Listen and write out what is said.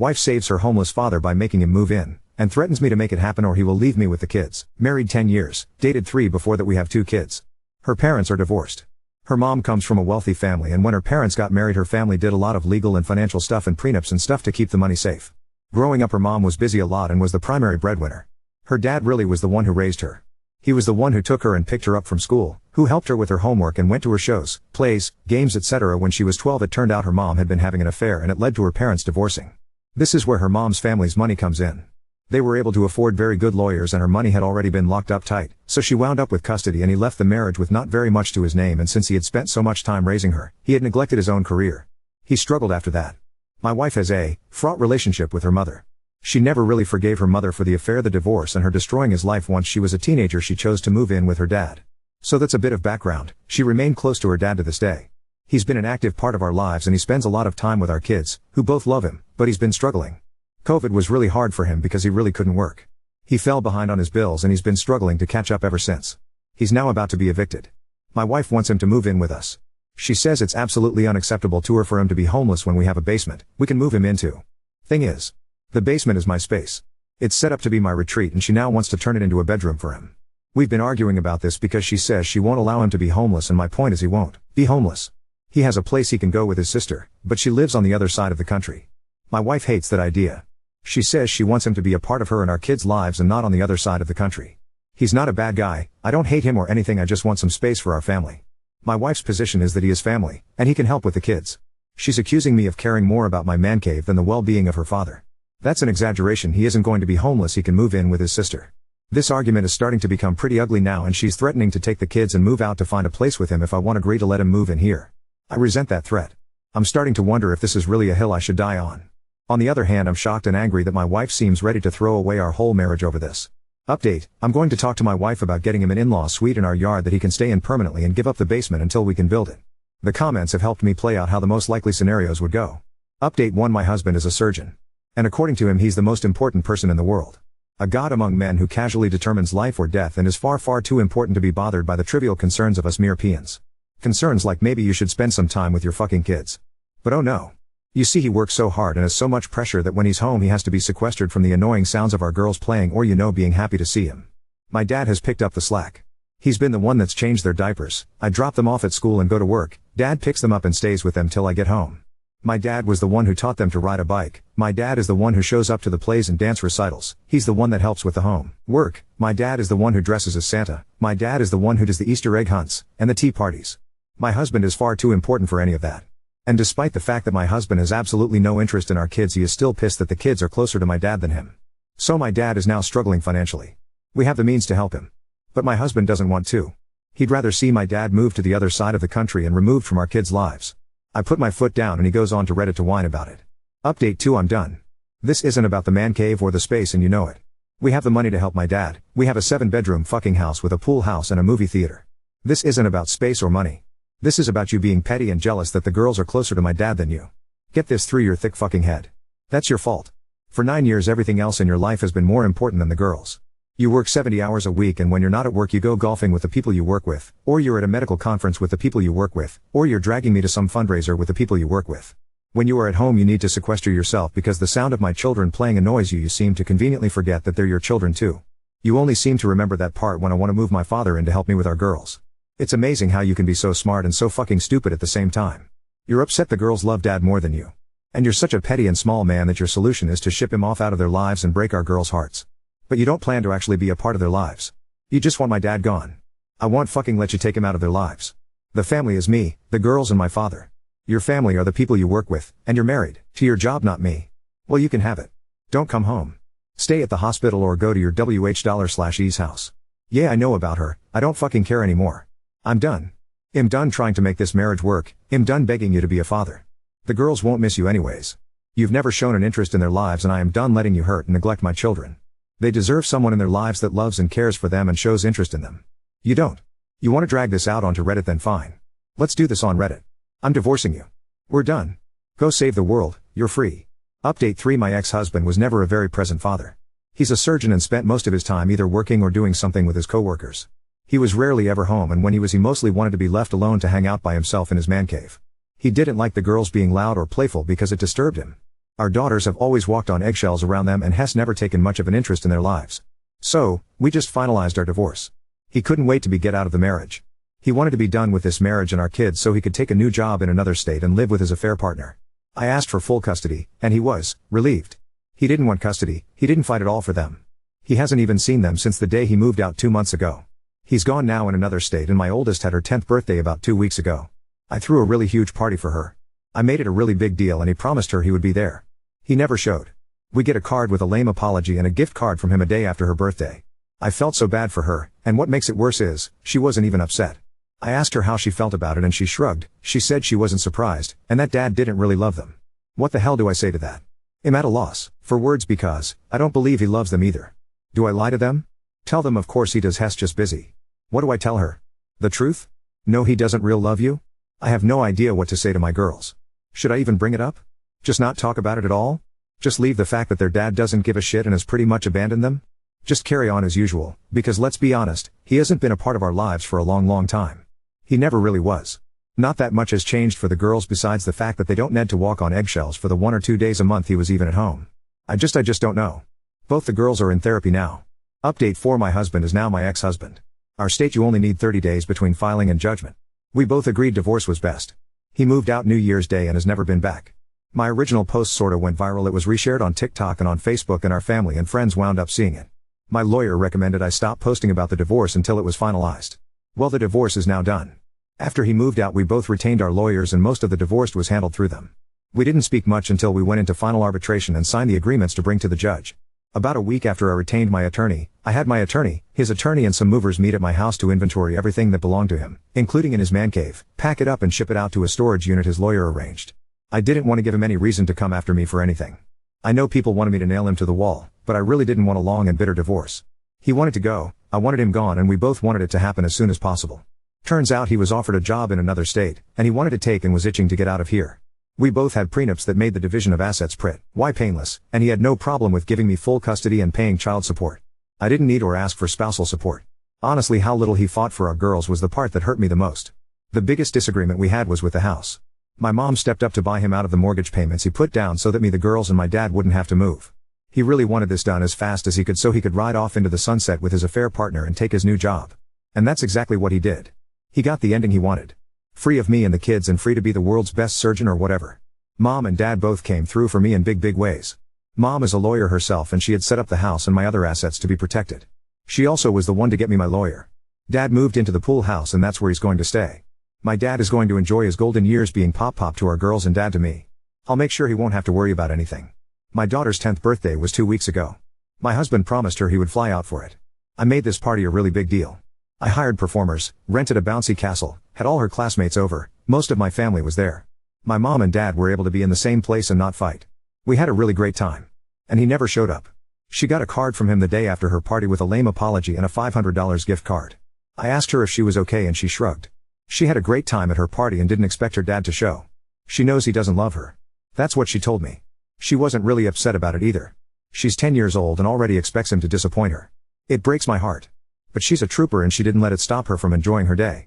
Wife saves her homeless father by making him move in, and threatens me to make it happen or he will leave me with the kids. Married 10 years, dated 3 before that, we have 2 kids. Her parents are divorced. Her mom comes from a wealthy family, and when her parents got married her family did a lot of legal and financial stuff and prenups and stuff to keep the money safe. Growing up her mom was busy a lot and was the primary breadwinner. Her dad really was the one who raised her. He was the one who took her and picked her up from school, who helped her with her homework and went to her shows, plays, games etc. When she was 12 it turned out her mom had been having an affair and it led to her parents divorcing. This is where her mom's family's money comes in. They were able to afford very good lawyers and her money had already been locked up tight, so she wound up with custody and he left the marriage with not very much to his name, and since he had spent so much time raising her, he had neglected his own career. He struggled after that. My wife has a fraught relationship with her mother. She never really forgave her mother for the affair, the divorce, and her destroying his life. Once she was a teenager she chose to move in with her dad. So that's a bit of background. She remained close to her dad to this day. He's been an active part of our lives and he spends a lot of time with our kids, who both love him, but he's been struggling. COVID was really hard for him because he really couldn't work. He fell behind on his bills and he's been struggling to catch up ever since. He's now about to be evicted. My wife wants him to move in with us. She says it's absolutely unacceptable to her for him to be homeless when we have a basement we can move him into. Thing is, the basement is my space. It's set up to be my retreat and she now wants to turn it into a bedroom for him. We've been arguing about this because she says she won't allow him to be homeless, and my point is he won't be homeless. He has a place he can go with his sister, but she lives on the other side of the country. My wife hates that idea. She says she wants him to be a part of her and our kids' lives and not on the other side of the country. He's not a bad guy, I don't hate him or anything, I just want some space for our family. My wife's position is that he is family, and he can help with the kids. She's accusing me of caring more about my man cave than the well-being of her father. That's an exaggeration. He isn't going to be homeless, he can move in with his sister. This argument is starting to become pretty ugly now, and she's threatening to take the kids and move out to find a place with him if I won't agree to let him move in here. I resent that threat. I'm starting to wonder if this is really a hill I should die on. On the other hand, I'm shocked and angry that my wife seems ready to throw away our whole marriage over this. Update, I'm going to talk to my wife about getting him an in-law suite in our yard that he can stay in permanently and give up the basement until we can build it. The comments have helped me play out how the most likely scenarios would go. Update 1, my husband is a surgeon. And according to him he's the most important person in the world. A god among men who casually determines life or death and is far too important to be bothered by the trivial concerns of us mere peons. Concerns like maybe you should spend some time with your fucking kids. But oh no. You see, he works so hard and has so much pressure that when he's home he has to be sequestered from the annoying sounds of our girls playing or being happy to see him. My dad has picked up the slack. He's been the one that's changed their diapers. I drop them off at school and go to work. Dad picks them up and stays with them till I get home. My dad was the one who taught them to ride a bike. My dad is the one who shows up to the plays and dance recitals. He's the one that helps with the home work. My dad is the one who dresses as Santa. My dad is the one who does the Easter egg hunts and the tea parties. My husband is far too important for any of that. And despite the fact that my husband has absolutely no interest in our kids, he is still pissed that the kids are closer to my dad than him. So my dad is now struggling financially. We have the means to help him. But my husband doesn't want to. He'd rather see my dad move to the other side of the country and removed from our kids' lives. I put my foot down and he goes on to Reddit to whine about it. Update 2, I'm done. This isn't about the man cave or the space, and you know it. We have the money to help my dad. We have a 7-bedroom fucking house with a pool house and a movie theater. This isn't about space or money. This is about you being petty and jealous that the girls are closer to my dad than you. Get this through your thick fucking head. That's your fault. For 9 years everything else in your life has been more important than the girls. You work 70 hours a week, and when you're not at work you go golfing with the people you work with, or you're at a medical conference with the people you work with, or you're dragging me to some fundraiser with the people you work with. When you are at home you need to sequester yourself because the sound of my children playing annoys you. You seem to conveniently forget that they're your children too. You only seem to remember that part when I want to move my father in to help me with our girls. It's amazing how you can be so smart and so fucking stupid at the same time. You're upset the girls love dad more than you. And you're such a petty and small man that your solution is to ship him off out of their lives and break our girls' hearts. But you don't plan to actually be a part of their lives. You just want my dad gone. I won't fucking let you take him out of their lives. The family is me, the girls and my father. Your family are the people you work with, and you're married to your job, not me. Well, you can have it. Don't come home. Stay at the hospital or go to your WH/E's house. Yeah, I know about her. I don't fucking care anymore. I'm done. I'm done trying to make this marriage work. I'm done begging you to be a father. The girls won't miss you anyways. You've never shown an interest in their lives, and I am done letting you hurt and neglect my children. They deserve someone in their lives that loves and cares for them and shows interest in them. You don't. You want to drag this out onto Reddit, then fine. Let's do this on Reddit. I'm divorcing you. We're done. Go save the world, you're free. Update 3, my ex-husband was never a very present father. He's a surgeon and spent most of his time either working or doing something with his coworkers. He was rarely ever home, and when he mostly wanted to be left alone to hang out by himself in his man cave. He didn't like the girls being loud or playful because it disturbed him. Our daughters have always walked on eggshells around them and Hess never taken much of an interest in their lives. So, we just finalized our divorce. He couldn't wait to get out of the marriage. He wanted to be done with this marriage and our kids so he could take a new job in another state and live with his affair partner. I asked for full custody, and he was relieved. He didn't want custody, he didn't fight at all for them. He hasn't even seen them since the day he moved out 2 months ago. He's gone now in another state and my oldest had her 10th birthday about 2 weeks ago. I threw a really huge party for her. I made it a really big deal and he promised her he would be there. He never showed. We get a card with a lame apology and a gift card from him a day after her birthday. I felt so bad for her, and what makes it worse is, she wasn't even upset. I asked her how she felt about it and she shrugged. She said she wasn't surprised, and that dad didn't really love them. What the hell do I say to that? I'm at a loss for words because I don't believe he loves them either. Do I lie to them? Tell them of course he does. Hess just busy. What do I tell her? The truth? No, he doesn't real love you? I have no idea what to say to my girls. Should I even bring it up? Just not talk about it at all? Just leave the fact that their dad doesn't give a shit and has pretty much abandoned them? Just carry on as usual, because let's be honest, he hasn't been a part of our lives for a long time. He never really was. Not that much has changed for the girls besides the fact that they don't need to walk on eggshells for the 1 or 2 days a month he was even at home. I just don't know. Both the girls are in therapy now. Update 4: my husband is now my ex-husband. Our state you only need 30 days between filing and judgment. We both agreed divorce was best. He moved out New Year's Day and has never been back. My original post sorta went viral. It was reshared on TikTok and on Facebook and our family and friends wound up seeing it. My lawyer recommended I stop posting about the divorce until it was finalized. Well, the divorce is now done. After he moved out we both retained our lawyers and most of the divorce was handled through them. We didn't speak much until we went into final arbitration and signed the agreements to bring to the judge. About a week after I retained my attorney, I had my attorney, his attorney and some movers meet at my house to inventory everything that belonged to him, including in his man cave, pack it up and ship it out to a storage unit his lawyer arranged. I didn't want to give him any reason to come after me for anything. I know people wanted me to nail him to the wall, but I really didn't want a long and bitter divorce. He wanted to go, I wanted him gone, and we both wanted it to happen as soon as possible. Turns out he was offered a job in another state, and he wanted to take and was itching to get out of here. We both had prenups that made the division of assets painless, and he had no problem with giving me full custody and paying child support. I didn't need or ask for spousal support. Honestly, how little he fought for our girls was the part that hurt me the most. The biggest disagreement we had was with the house. My mom stepped up to buy him out of the mortgage payments he put down so that me, the girls and my dad wouldn't have to move. He really wanted this done as fast as he could so he could ride off into the sunset with his affair partner and take his new job. And that's exactly what he did. He got the ending he wanted. Free of me and the kids and free to be the world's best surgeon or whatever. Mom and dad both came through for me in big ways. Mom is a lawyer herself and she had set up the house and my other assets to be protected. She also was the one to get me my lawyer. Dad moved into the pool house and that's where he's going to stay. My dad is going to enjoy his golden years being pop to our girls and dad to me. I'll make sure he won't have to worry about anything. My daughter's 10th birthday was 2 weeks ago. My husband promised her he would fly out for it. I made this party a really big deal. I hired performers, rented a bouncy castle, had all her classmates over, most of my family was there. My mom and dad were able to be in the same place and not fight. We had a really great time. And he never showed up. She got a card from him the day after her party with a lame apology and a $500 gift card. I asked her if she was okay and she shrugged. She had a great time at her party and didn't expect her dad to show. She knows he doesn't love her. That's what she told me. She wasn't really upset about it either. She's 10 years old and already expects him to disappoint her. It breaks my heart. But she's a trooper and she didn't let it stop her from enjoying her day.